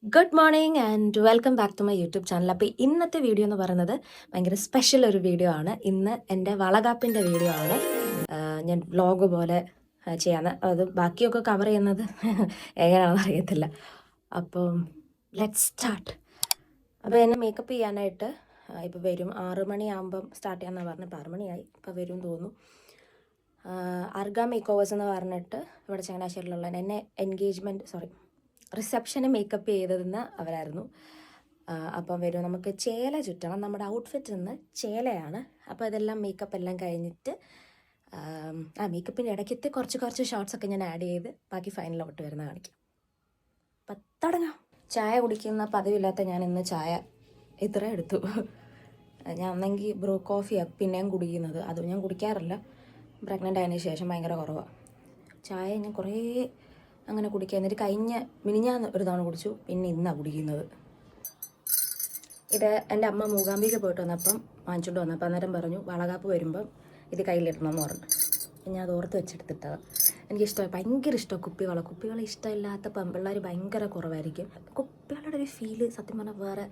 Good morning and welcome back to my YouTube channel. അപ്പോൾ ഇന്നത്തെ video എന്ന് പറയുന്നത് ഭയങ്കര സ്പെഷ്യൽ ഒരു വീഡിയോ ആണ്. ഇന്ന് എൻ്റെ വളകാപ്പിൻ്റെ വീഡിയോ ആണ്. ഞാൻ വ്ളോഗ് പോലെ ചെയ്യാന്ന്. അത് ബാക്കിയൊക്കെ കവർ ചെയ്യുന്നത് എങ്ങനെയാണെന്ന് അറിയത്തില്ല. അപ്പം ലെറ്റ്സ് സ്റ്റാർട്ട്. അപ്പോൾ എന്നെ മേക്കപ്പ് ചെയ്യാനായിട്ട് ഇപ്പോൾ വരും 6 മണിയാകുമ്പം സ്റ്റാർട്ട് ചെയ്യാമെന്നാണ് പറഞ്ഞത്. ഇപ്പോൾ 6 മണിയായി, ഇപ്പോൾ വരും തോന്നുന്നു. അർഗ മേക്ക് ഓവേഴ്സ് എന്ന് പറഞ്ഞിട്ട് ഇവിടെ ചങ്ങനാശ്ശേരിയിലുള്ള എന്നെ റിസപ്ഷന് മേക്കപ്പ് ചെയ്തതെന്ന് അവരായിരുന്നു. അപ്പം വരും, നമുക്ക് ചേല ചുറ്റണം. നമ്മുടെ ഔട്ട്ഫിറ്റ് നിന്ന് ചേലയാണ്. അപ്പോൾ ഇതെല്ലാം മേക്കപ്പ് എല്ലാം കഴിഞ്ഞിട്ട് മേക്കപ്പിൻ്റെ ഇടയ്ക്കത്തെ കുറച്ച് ഷോർട്സൊക്കെ ഞാൻ ആഡ് ചെയ്ത് ബാക്കി ഫൈനലോട്ട് വരുന്ന കാണിക്കാം. അപ്പം തുടങ്ങാം. ചായ കുടിക്കുന്ന പതിവില്ലാത്ത ഞാൻ ഇന്ന് ചായ ഇത്ര എടുത്തു. ഞാൻ ഒന്നെങ്കിൽ ബ്രൂ കോഫിയാണ് പിന്നെയും കുടിക്കുന്നത്. അത് ഞാൻ കുടിക്കാറില്ല. പ്രഗ്നൻ്റ് ആയതിനു ശേഷം ഭയങ്കര കുറവാണ് ചായ. ഞാൻ കുറേ അങ്ങനെ കുടിക്കുക. എന്നിട്ട് മിനിഞ്ഞാന്ന് ഒരു തവണ കുടിച്ചു, പിന്നെ ഇന്നാണ് കുടിക്കുന്നത്. ഇത് എൻ്റെ അമ്മ മൂകാംബിക പോയിട്ട് വന്നപ്പം വാങ്ങിച്ചുകൊണ്ട് വന്നപ്പോൾ അന്നേരം പറഞ്ഞു വളകാപ്പ് വരുമ്പം ഇത് കയ്യിലിടണം എന്ന് പറഞ്ഞു. ഞാൻ അത് ഓർത്ത് വെച്ചെടുത്തിട്ടതാണ്. എനിക്കിഷ്ടമായി, ഭയങ്കര ഇഷ്ടമാണ് കുപ്പികൾ ഇഷ്ടമില്ലാത്ത പെൺപിള്ളേർ ഭയങ്കര കുറവായിരിക്കും. കുപ്പികളുടെ ഒരു ഫീല് സത്യം പറഞ്ഞാൽ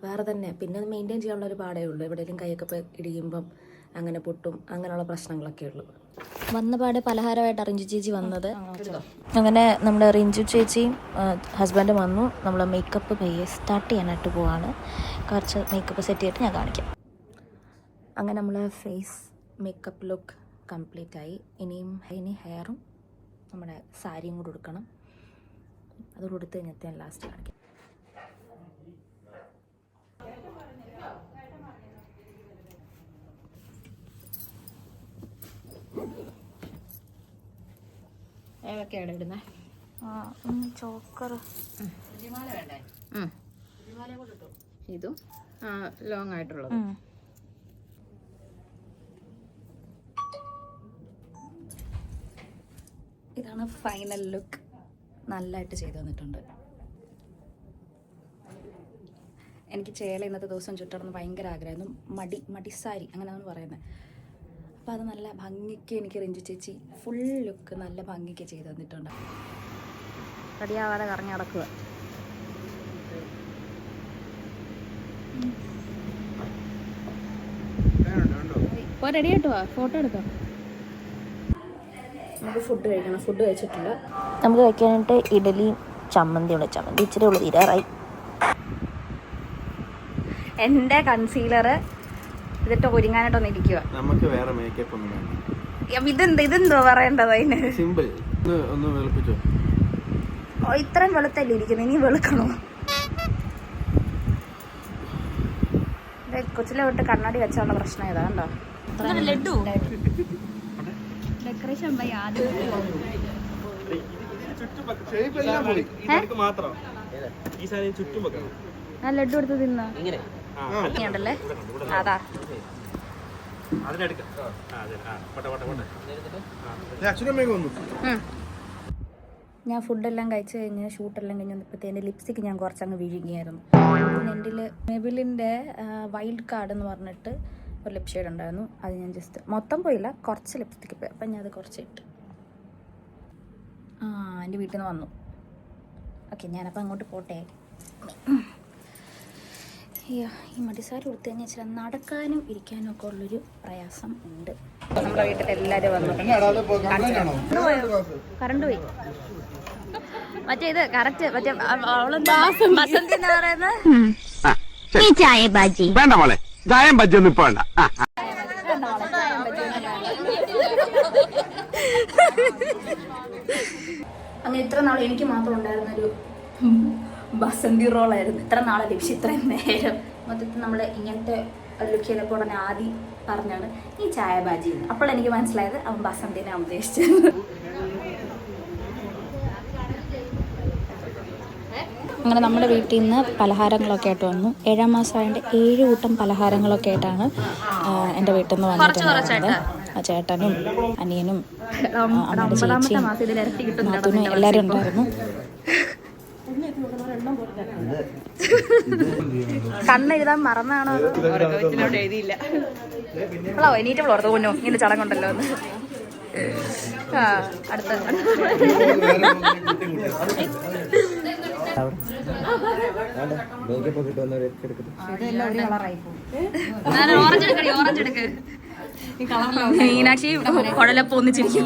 വേറെ തന്നെ. പിന്നെ അത് മെയിൻറ്റെയിൻ ചെയ്യാനുള്ള ഒരു പാടേ ഉള്ളൂ. എവിടെയെങ്കിലും കൈയൊക്കെ ഇടിയുമ്പം അങ്ങനെ പൊട്ടും, അങ്ങനെയുള്ള പ്രശ്നങ്ങളൊക്കെ ഉള്ളൂ. വന്ന പാടെ പലഹാരമായിട്ട് റിഞ്ചു ചേച്ചി വന്നത്. അങ്ങനെ നമ്മുടെ റിഞ്ചു ചേച്ചിയും ഹസ്ബൻഡും വന്നു. നമ്മൾ മേക്കപ്പ് പയ്യെ സ്റ്റാർട്ട് ചെയ്യാനായിട്ട് പോവാണ്. കുറച്ച് മേക്കപ്പ് സെറ്റ് ചെയ്തിട്ട് ഞാൻ കാണിക്കാം. അങ്ങനെ നമ്മൾ ഫേസ് മേക്കപ്പ് ലുക്ക് കംപ്ലീറ്റ് ആയി. ഇനി ഹെയറും നമ്മുടെ സാരിയും കൂടെ കൊടുക്കണം. അത് കൊടുത്ത് കഴിഞ്ഞിട്ട് ഞാൻ ലാസ്റ്റ് കാണിക്കാം. ഏതൊക്കെയാണ് ഇടുന്നത്? ചോക്കർ ഇതും ലോങ് ആയിട്ടുള്ളത്. ഇതാണ് ഫൈനൽ ലുക്ക്. നല്ലതായിട്ട് ചെയ്തു തന്നിട്ടുണ്ട്. എനിക്ക് ചേല ഇന്നത്തെ ദിവസം ചുറ്റണമെന്ന് ഭയങ്കര ആഗ്രഹമായിരുന്നു. മടിസാരി അങ്ങനെയാണ് പറയുന്നത്. അപ്പോൾ അത് നല്ല ഭംഗിക്ക് എനിക്ക് റിഞ്ചു ചേച്ചി ഫുൾ ലുക്ക് നല്ല ഭംഗിക്ക് ചെയ്ത് തന്നിട്ടുണ്ട്. റെഡിയാവാതെ കറങ്ങി നടക്കുക. ഇപ്പോൾ റെഡി ആയിട്ടോ, ഫോട്ടോ എടുക്കാം. നമുക്ക് ഫുഡ് കഴിക്കണം. ഫുഡ് കഴിച്ചിട്ടില്ല. നമുക്ക് കഴിക്കാനായിട്ട് ഇഡലിയും ചമ്മന്തി ഇച്ചിരി ഉള്ളു തീരാറായി. എൻ്റെ കൺസീലർ ഇതിട്ട് ഒരുങ്ങാനായിട്ടൊന്നും ഇരിക്കുക. നമുക്ക് വേറെ മേക്കപ്പ് ഒന്നും വേണ്ട. ഇതെന്തോ പറയേണ്ടത് അതിന്? സിമ്പിൾ. ഒന്ന് വെളുപ്പിച്ചോ. ഇത്രയും വെളുത്തല്ലേ ഇരിക്കുന്നത്, ഇനി വെളുക്കണോ? കൊച്ചിലെ വിട്ട് കണ്ണാടി വെച്ചാലുള്ള പ്രശ്നം ഏതാ കണ്ടോ? ലഡു ഡെക്കറേഷൻ ലഡു എടുത്ത് തിന്നാ ണ്ടല്ലേ. അതാ ഞാൻ ഫുഡെല്ലാം കഴിച്ച് കഴിഞ്ഞ് ഷൂട്ടെല്ലാം കഴിഞ്ഞ് വന്നപ്പോഴത്തേൻ്റെ ലിപ്സ്റ്റിക്ക് ഞാൻ കുറച്ചങ്ങ് വിഴുങ്ങിയായിരുന്നു. എൻ്റെ മെബിലിൻ്റെ വൈൽഡ് കാർഡ് എന്ന് പറഞ്ഞിട്ട് ഒരു ലിപ് ഷെയ്ഡ് ഉണ്ടായിരുന്നു. അത് ഞാൻ ജസ്റ്റ് മൊത്തം പോയില്ല, കുറച്ച് ലിപ്സ്റ്റിക്ക് പോയി. അപ്പം ഞാൻ അത് കുറച്ച് ഇട്ട് എൻ്റെ വീട്ടിൽ നിന്ന് വന്നു. ഓക്കെ, ഞാനപ്പോൾ അങ്ങോട്ട് പോട്ടെ. ഈ മടിസാരി കൊടുത്തു കഴിഞ്ഞാൽ ചില നടക്കാനും ഇരിക്കാനും ഒക്കെ ഉള്ളൊരു പ്രയാസം ഉണ്ട്. നമ്മുടെ വീട്ടിൽ എല്ലാവരും വന്നു. കറണ്ട് പോയി. മറ്റേ ഇത് കറക്റ്റ് മറ്റേ ബസന്തി എന്ന് പറയുന്നത് അങ്ങനെ ഇത്ര നാൾ എനിക്ക് മാത്രം ഉണ്ടായിരുന്നൊരു ബസന്തി റോളായിരുന്നു. ഇത്ര നാളെ ലഭിച്ചു, ഇത്രയും നേരം. മൊത്തത്തിൽ നമ്മൾ ഇങ്ങനത്തെ ലുക്ക് ചെയ്തപ്പോൾ ഉടനെ ആദ്യം പറഞ്ഞാണ് ഈ ചായ ബാജി. അപ്പോൾ എനിക്ക് മനസ്സിലായത് അവൻ ബസന്തിനെ ഉദ്ദേശിച്ചത്. അങ്ങനെ നമ്മുടെ വീട്ടിൽ നിന്ന് പലഹാരങ്ങളൊക്കെ ആയിട്ട് വന്നു. 7ാം മാസമായതിൻ്റെ 7 കൂട്ടം പലഹാരങ്ങളൊക്കെ ആയിട്ടാണ് എൻ്റെ വീട്ടിൽ നിന്ന് വന്നിട്ടുണ്ടായിരുന്നത്. ചേട്ടനും അനിയനും അമ്മയുടെ ചേച്ചിയും നാത്തൂനും എല്ലാവരും ഉണ്ടായിരുന്നു. കണ്ണെഴുതാൻ മറന്നാണോ? എഴുതിയില്ല. എണീറ്റ് വളർന്നു പോന്നോ, ഇങ്ങനെ ചടങ്ങുണ്ടല്ലോ എന്ന്. അടുത്ത മീനാക്ഷി കുഴലപ്പം ഒന്നിച്ചിരിക്കും.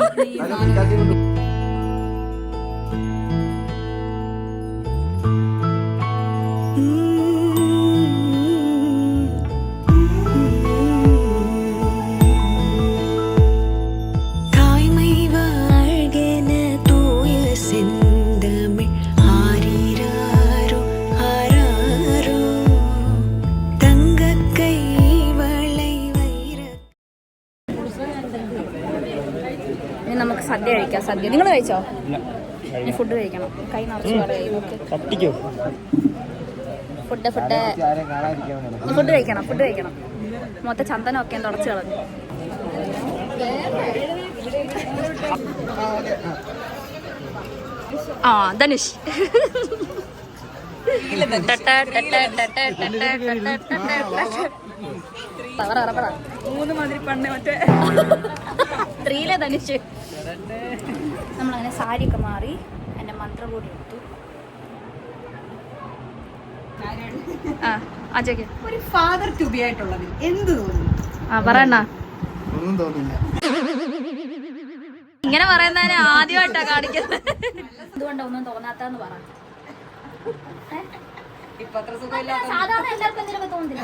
നമുക്ക് സദ്യ കഴിക്കാം. സദ്യ നിങ്ങൾ കഴിച്ചോ? ഫുഡ് കഴിക്കണം. കൈ നിറച്ച് ഫുഡ് കഴിക്കണം. ഫുഡ് കഴിക്കണം. മൊത്തം ചന്ദനമൊക്കെ തുടച്ച് കളഞ്ഞു. ആ ധനുഷ് മൂന്ന് മാതിരി പണ്ട് മറ്റേ സ്ത്രീയിലെ ധനുഷ്. നമ്മളങ്ങനെ സാരിയൊക്കെ മാറി എൻ്റെ മന്ത്രം കൂടി എടുത്തു. ഒരു ഫാദർ ടു ബി ആയിട്ടുള്ളത് എന്ത് തോന്നുന്നു? പറയണ്ട. ഒന്നും തോന്നില്ല. ഇങ്ങനെ പറയുന്നതിന് ആദ്യമായിട്ടാ കാണിക്കുന്നത്. എന്തുകൊണ്ടാ ഒന്നും തോന്നാത്തെന്ന് പറ. സാധാരണ എല്ലാവർക്കും എന്തെങ്കിലും തോന്നുന്നില്ല.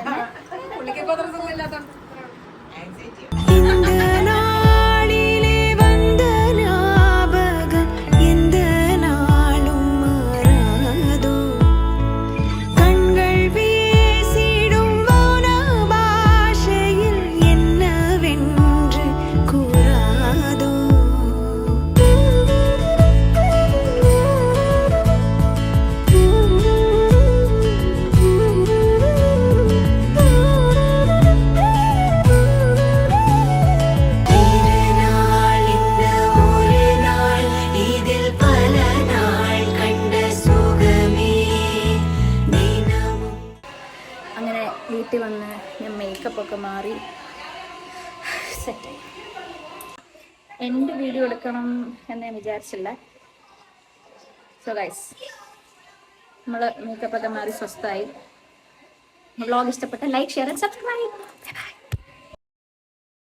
വീട്ടിൽ വന്ന് ഞാൻ മേക്കപ്പൊക്കെ മാറി സെറ്റായി. എൻ്റെ വീഡിയോ എടുക്കണം എന്ന് ഞാൻ വിചാരിച്ചില്ല. സോ ഗൈസ്, നമ്മൾ മേക്കപ്പൊക്കെ മാറി സ്വസ്ഥമായി. വ്ളോഗ് ഇഷ്ടപ്പെട്ട ലൈക്ക്, ഷെയർ ആൻഡ് സബ്സ്ക്രൈബ്.